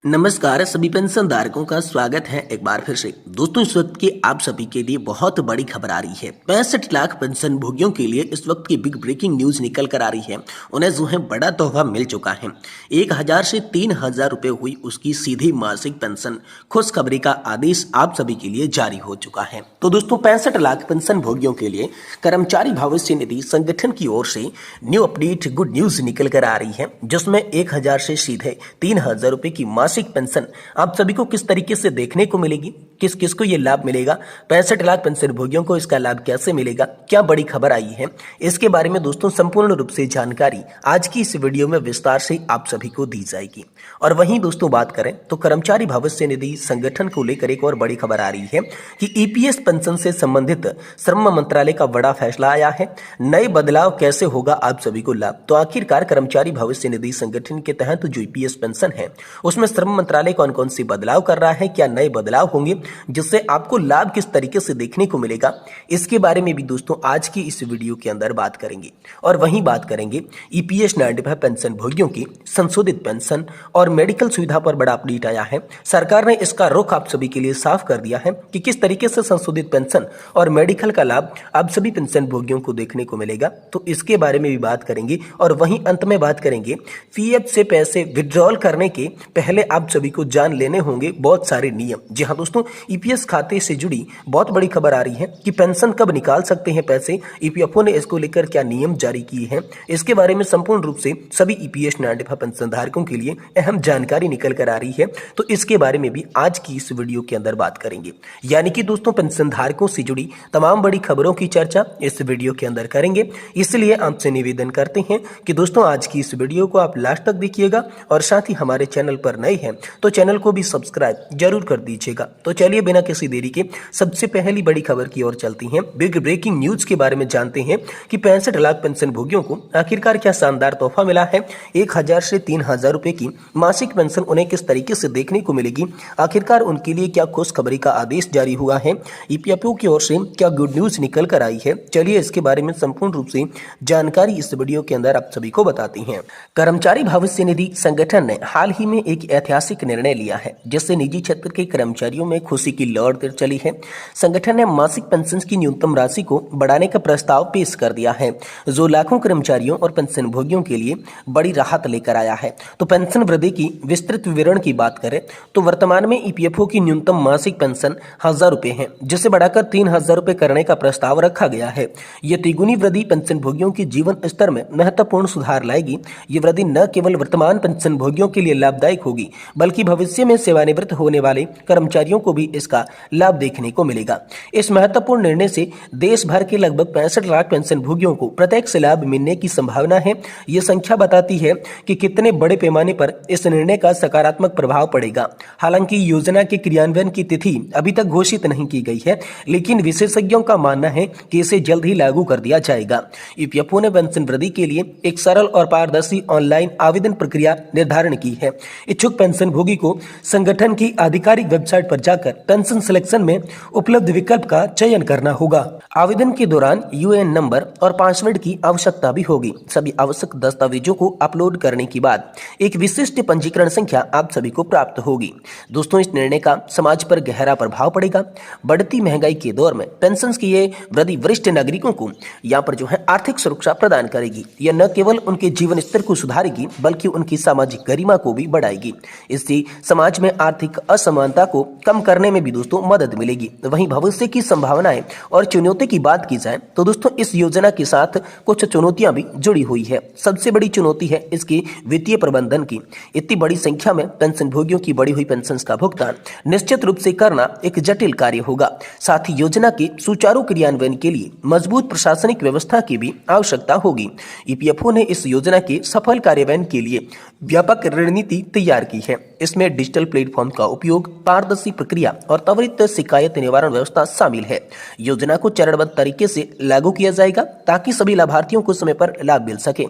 नमस्कार सभी पेंशन धारकों का स्वागत है एक बार फिर से। दोस्तों इस वक्त की आप सभी के लिए बहुत बड़ी खबर आ रही है। 65 लाख पेंशन भोगियों के लिए इस वक्त की बिग ब्रेकिंग न्यूज निकल कर आ रही है। उन्हें जो है बड़ा तोहफा मिल चुका है। 1000 से 3000 रुपए हुई उसकी सीधी मासिक पेंशन। खुशखबरी का आदेश आप सभी के लिए जारी हो चुका है। तो दोस्तों 65 लाख पेंशन भोगियों के लिए कर्मचारी भविष्य निधि संगठन की ओर से न्यू अपडेट गुड न्यूज निकल कर आ रही है, जिसमें 1000 से सीधे 3000 रुपए की मासिक पेंशन आप सभी को किस तरीके से देखने को मिलेगी, किस किस को ये लाभ मिलेगा, 65 लाख पेंशन भोगियों को इसका लाभ कैसे मिलेगा, क्या बड़ी खबर आई है, इसके बारे में दोस्तों संपूर्ण रूप से जानकारी आज की इस वीडियो में विस्तार से आप सभी को दी जाएगी। और वहीं दोस्तों बात करें तो कर्मचारी भविष्य निधि संगठन को लेकर एक और बड़ी खबर आ रही है कि ईपीएस पेंशन से संबंधित श्रम मंत्रालय का बड़ा फैसला आया है। नए बदलाव कैसे होगा आप सभी को लाभ, तो आखिरकार कर्मचारी भविष्य निधि संगठन के तहत जो ईपीएस पेंशन है उसमें श्रम मंत्रालय कौन कौन सी बदलाव कर रहा है, क्या नए बदलाव होंगे जिससे आपको लाभ किस तरीके से देखने को मिलेगा, इसके बारे में भी दोस्तों आज की इस वीडियो के अंदर बात करेंगे। और वहीं बात करेंगे ईपीएस 95 पेंशन भोगियों की संशोधित पेंशन और मेडिकल सुविधा पर बड़ा अपडेट आया है। सरकार ने इसका रुख आप सभी के लिए साफ कर दिया है कि किस तरीके से संशोधित पेंशन और मेडिकल का लाभ आप सभी पेंशन भोगियों को देखने को मिलेगा, तो इसके बारे में भी बात करेंगे। और वहीं अंत में बात करेंगे पीएफ से पैसे विड्रॉल करने के पहले आप सभी को जान लेने होंगे बहुत सारे नियम। जी हाँ दोस्तों, ईपीएस खाते से जुड़ी बहुत बड़ी खबर आ रही है कि पेंशन कब निकाल सकते हैं पैसे, ईपीएफओ ने इसको लेकर क्या नियम जारी किए हैं, इसके बारे में संपूर्ण रूप से सभी ईपीएस 95 पेंशन धारकों के लिए अहम जानकारी निकल कर आ रही है। तो इसके बारे में भी आज की इस वीडियो के अंदर बात करेंगे। यानी कि दोस्तों पेंशन धारकों से जुड़ी तमाम बड़ी खबरों की चर्चा इस वीडियो के अंदर करेंगे। इसलिए आपसे निवेदन करते हैं कि दोस्तों आज की इस वीडियो को आप लास्ट तक देखिएगा और साथ ही हमारे चैनल पर नए हैं तो चैनल को भी सब्सक्राइब जरूर कर दीजिएगा। तो चलिए बिना किसी देरी के सबसे पहली बड़ी खबर की ओर चलती हैं। बिग ब्रेकिंग न्यूज के बारे में जानते हैं कि 65 लाख पेंशन भोगियों को आखिरकार क्या शानदार तोहफा मिला है। 1000 से 3000 रुपए की मासिक पेंशन उन्हें किस तरीके से देखने को मिलेगी, आखिरकार उनके लिए क्या खुशखबरी का आदेश जारी हुआ है, ईपीएफओ की ओर से क्या गुड न्यूज निकल कर आई है। चलिए इसके बारे में संपूर्ण रूप से जानकारी इस वीडियो के अंदर आप सभी को बताते हैं। कर्मचारी भविष्य निधि संगठन ने हाल ही में एक ऐतिहासिक निर्णय लिया है, जिससे निजी क्षेत्र के कर्मचारियों में खुशी की लहर चली है। संगठन ने मासिक पेंशन की न्यूनतम राशि को बढ़ाने का प्रस्ताव पेश कर दिया है, जो लाखों कर्मचारियों और पेंशन भोगियों के लिए बड़ी राहत लेकर आया है। तो पेंशन वृद्धि की विस्तृत विवरण की बात करें तो वर्तमान में ईपीएफओ की न्यूनतम मासिक पेंशन 1000 रुपए है, जिसे बढ़ाकर 3000 रुपए करने का प्रस्ताव रखा गया है। यह तिगुनी वृद्धि पेंशन भोगियों के जीवन स्तर में महत्वपूर्ण सुधार लाएगी। ये वृद्धि न केवल वर्तमान पेंशन भोगियों के लिए लाभदायक होगी, बल्कि भविष्य में सेवानिवृत्त होने वाले कर्मचारियों को भी इसका लाभ देखने को मिलेगा। इस महत्वपूर्ण निर्णय से देश भर के लगभग 65 लाख पेंशन भोगियों को प्रत्यक्ष लाभ मिलने की संभावना है। ये संख्या बताती है कि कितने बड़े पैमाने पर इस निर्णय का सकारात्मक प्रभाव पड़ेगा। हालांकि योजना के क्रियान्वयन की तिथि अभी तक घोषित नहीं की गई है, लेकिन विशेषज्ञों का मानना है कि इसे जल्द ही लागू कर दिया जाएगा। ईपीएफओ ने पेंशन वृद्धि के लिए एक सरल और पारदर्शी ऑनलाइन आवेदन प्रक्रिया निर्धारण की है। इच्छुक पेंशन भोगी को संगठन की आधिकारिक वेबसाइट पर जाकर पेंशन सिलेक्शन में उपलब्ध विकल्प का चयन करना होगा। आवेदन के दौरान यूएएन नंबर और पासवर्ड की आवश्यकता भी होगी। सभी आवश्यक दस्तावेजों को अपलोड करने के बाद एक विशिष्ट पंजीकरण संख्या आप सभी को प्राप्त होगी। दोस्तों इस निर्णय का समाज पर गहरा प्रभाव पड़ेगा। बढ़ती महंगाई के दौर में पेंशन की ये वृद्धि वरिष्ठ नागरिकों को यहाँ पर जो है आर्थिक सुरक्षा प्रदान करेगी। यह न केवल उनके जीवन स्तर को सुधारेगी, बल्कि उनकी सामाजिक गरिमा को भी बढ़ाएगी। इससे समाज में आर्थिक असमानता को कम करने में भी दोस्तों मदद मिलेगी। वहीं भविष्य की संभावनाएं और चुनौती की बात की जाए तो दोस्तों इस योजना के साथ कुछ चुनौतियां भी जुड़ी हुई है। सबसे बड़ी चुनौती है इसकी वित्तीय प्रबंधन की। इतनी बड़ी संख्या में पेंशन भोगियों की बढ़ी हुई पेंशन का भुगतान निश्चित रूप से करना एक जटिल कार्य होगा। साथ ही योजना के सुचारू क्रियान्वयन के लिए मजबूत प्रशासनिक व्यवस्था की भी आवश्यकता होगी। ईपीएफओ ने इस योजना के सफल कार्यान्वयन के लिए व्यापक रणनीति तैयार की है। इसमें डिजिटल प्लेटफॉर्म का उपयोग, पारदर्शी प्रक्रिया और त्वरित शिकायत निवारण व्यवस्था शामिल है। योजना को चरणबद्ध तरीके से लागू किया जाएगा ताकि सभी लाभार्थियों को समय पर लाभ मिल सके।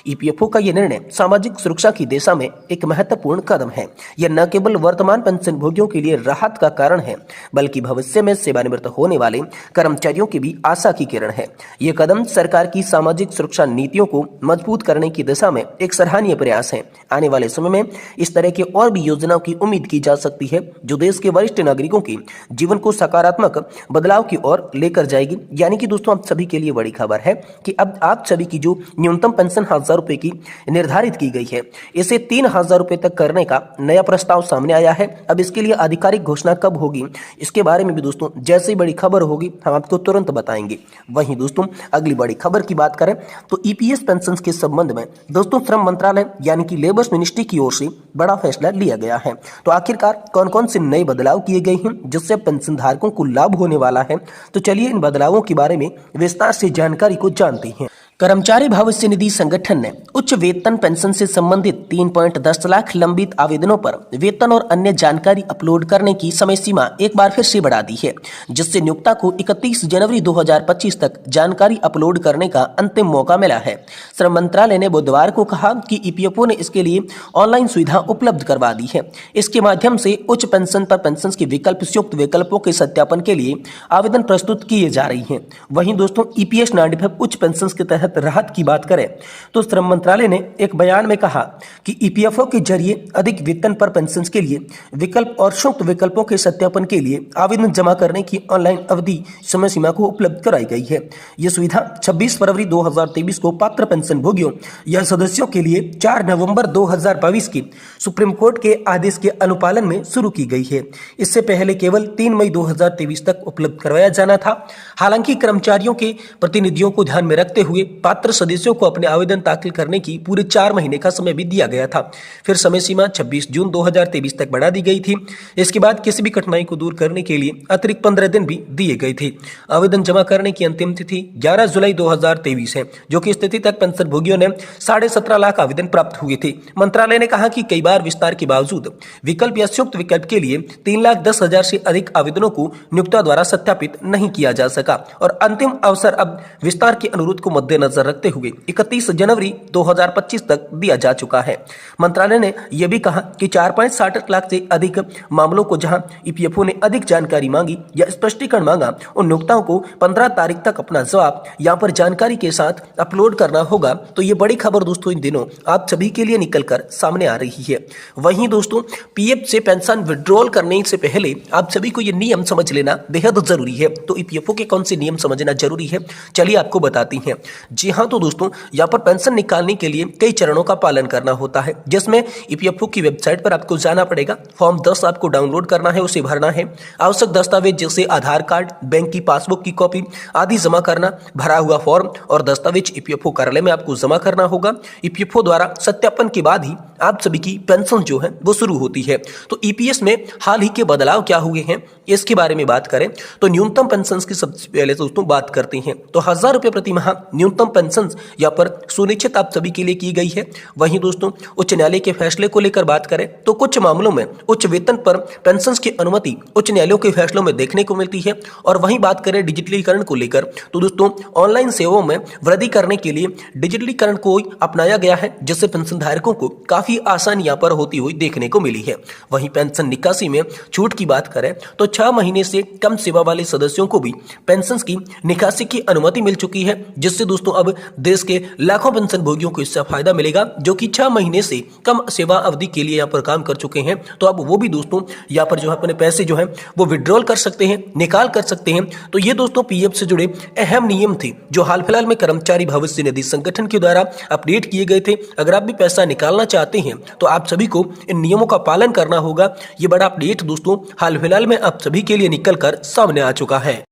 ईपीएफओ का यह निर्णय सामाजिक सुरक्षा की दिशा में एक महत्वपूर्ण कदम है। यह न केवल वर्तमान पेंशन भोगियों के लिए राहत का कारण है, बल्कि भविष्य में सेवानिवृत्त होने वाले कर्मचारियों की भी आशा की किरण है। यह कदम सरकार की सामाजिक सुरक्षा नीतियों को मजबूत करने की दिशा में एक सराहनीय प्रयास है। आने वाले समय में इस तरह के और भी योजनाओं की उम्मीद की जा सकती है जो देश के वरिष्ठ नागरिकों के जीवन को सकारात्मक बदलाव की ओर लेकर जाएगी। यानी कि दोस्तों आप सभी के लिए बड़ी खबर है कि अब आप सभी की जो न्यूनतम पेंशन 1,000 रुपए की निर्धारित की गई है, इसे 3,000 रुपए तक करने का नया प्रस्ताव सामने आया है। अब इसके लिए आधिकारिक घोषणा कब होगी, इसके बारे में भी दोस्तों जैसे ही बड़ी खबर होगी हम आपको तुरंत बताएंगे। वहीं दोस्तों अगली बड़ी खबर की बात करें तो ईपीएस पेंशन के संबंध में दोस्तों श्रम मंत्रालय यानी कि लेबर मिनिस्ट्री की ओर से बड़ा फैसला लिया गया है। तो आखिरकार कौन कौन से नए बदलाव किए गए हैं जिससे पेंशन धारकों को लाभ होने वाला है, तो चलिए इन बदलावों के बारे में विस्तार से जानकारी को जानते हैं। कर्मचारी भविष्य निधि संगठन ने उच्च वेतन पेंशन से संबंधित 3.10 लाख लंबित आवेदनों पर वेतन और अन्य जानकारी अपलोड करने की समय सीमा एक बार फिर से बढ़ा दी है, जिससे नियोक्ता को 31 जनवरी 2025 तक जानकारी अपलोड करने का अंतिम मौका मिला है। श्रम मंत्रालय ने बुधवार को कहा कि ईपीएफओ ने इसके लिए ऑनलाइन सुविधा उपलब्ध करवा दी है। इसके माध्यम से उच्च पेंशन पर पेंशन के विकल्प विकल्पों के सत्यापन के लिए आवेदन प्रस्तुत किए जा रही हैं। वहीं दोस्तों ईपीएस 95 उच्च पेंशन के तहत राहत की बात करें तो श्रम मंत्रालय ने एक बयान में कहा कि ईपीएफओ के जरिए अधिक वेतन पर पेंशन के लिए विकल्प और संयुक्त विकल्पों के सत्यापन के लिए आवेदन जमा करने की ऑनलाइन अवधि समय सीमा को उपलब्ध कराई गई है। यह सुविधा 26 फरवरी 2023 को पात्र पेंशन भोगियों या सदस्यों के लिए 4 नवंबर 2022 की सुप्रीम कोर्ट के आदेश के अनुपालन में शुरू की गई है। इससे पहले केवल 3 मई 2023 तक उपलब्ध करवाया जाना था। हालांकि कर्मचारियों के प्रतिनिधियों को ध्यान में रखते हुए पात्र सदस्यों को अपने आवेदन दाखिल करने की पूरे 4 महीने का समय भी दिया गया था। फिर समय सीमा 26 जून 2023 तक बढ़ा दी गई थी। इसके बाद किसी भी कठिनाई को दूर करने के लिए अतिरिक्त 15 दिन भी दिए गए थे। आवेदन जमा करने की अंतिम तिथि 11 जुलाई 2023 है, जो कि स्थिति तक पेंशन भोगियों ने 17.5 लाख आवेदन प्राप्त हुए थे। मंत्रालय ने कहा कि कई बार विस्तार के बावजूद विकल्प या संयुक्त विकल्प के लिए 3,10,000 से अधिक आवेदनों को नियोक्ता द्वारा सत्यापित नहीं किया जा सका और अंतिम अवसर अब विस्तार के अनुरोध को मद्देनजर रखते हुए 31 जनवरी 2025 तक दिया जा चुका है। मंत्रालय ने यह भी कहा कि 4.67 लाख से अधिक मामलों को जहां ईपीएफओ ने अधिक जानकारी मांगी या स्पष्टीकरण मांगा, उन नियोक्ताओं को 15 तारीख तक अपना जवाब यहां पर जानकारी के साथ अपलोड करना होगा। तो ये बड़ी खबर दोस्तों इन दिनों आप सभी के लिए निकलकर सामने आ रही है। वहीं दोस्तों पीएफ से पेंशन विड्रॉल करने से पहले आप सभी को ये नियम समझ लेना बेहद जरूरी है। तो ईपीएफओ के कौन से नियम समझना जरूरी है, चलिए आपको बताती हैं। जी हाँ, तो दोस्तों यहाँ पर पेंशन निकालने के लिए कई चरणों का पालन करना होता है, जिसमें ईपीएफओ की वेबसाइट पर आपको जाना पड़ेगा। फॉर्म 10 आपको डाउनलोड करना है, उसे भरना है। आवश्यक दस्तावेज जैसे आधार कार्ड, बैंक की पासबुक की कॉपी आदि जमा करना, भरा हुआ फॉर्म और दस्तावेज ईपीएफओ कार्यालय में आपको जमा करना होगा। ईपीएफओ द्वारा सत्यापन के बाद ही आप सभी की पेंशन जो है वो शुरू होती है। तो ईपीएस में हाल ही के बदलाव क्या हुए हैं इसके बारे में बात करें तो न्यूनतम पेंशन की सबसे पहले दोस्तों बात करते हैं तो 1,000 रुपए प्रति माह न्यूनतम पेंशन यहाँ पर सुनिश्चित आप सभी के लिए की गई है। वहीं दोस्तों उच्च न्यायालय के फैसले को लेकर बात करें तो कुछ मामलों में उच्च वेतन पर पेंशन की अनुमति उच्च न्यायालयों के फैसलों में देखने को मिलती है। और वहीं बात करें डिजिटलीकरण को लेकर तो दोस्तों ऑनलाइन सेवाओं में वृद्धि करने के लिए डिजिटलीकरण को अपनाया गया है, जिससे पेंशन धारकों को काफी आसानी यहाँ पर होती हुई देखने को मिली है। वहीं पेंशन निकासी में छूट की बात करें तो 6 महीने से कम सेवा वाले सदस्यों को भी पेंशन की निकासी की अनुमति मिल चुकी है, जिससे दोस्तों अब देश के लाखों पेंशन भोगियों को इससे फायदा मिलेगा जो कि 6 महीने से कम सेवा अवधि के लिए यहाँ पर काम कर चुके हैं। तो अब वो भी दोस्तों यहाँ पर जो है अपने पैसे जो है वो विड्रॉल कर सकते हैं, निकाल कर सकते हैं। तो ये दोस्तों पीएफ से जुड़े अहम नियम थे जो हाल फिलहाल में कर्मचारी भविष्य निधि संगठन के द्वारा अपडेट किए गए थे। अगर आप भी पैसा निकालना चाहते हैं तो आप सभी को इन नियमों का पालन करना होगा। ये बड़ा अपडेट दोस्तों हाल फिलहाल में आप सभी के लिए निकल कर सामने आ चुका है।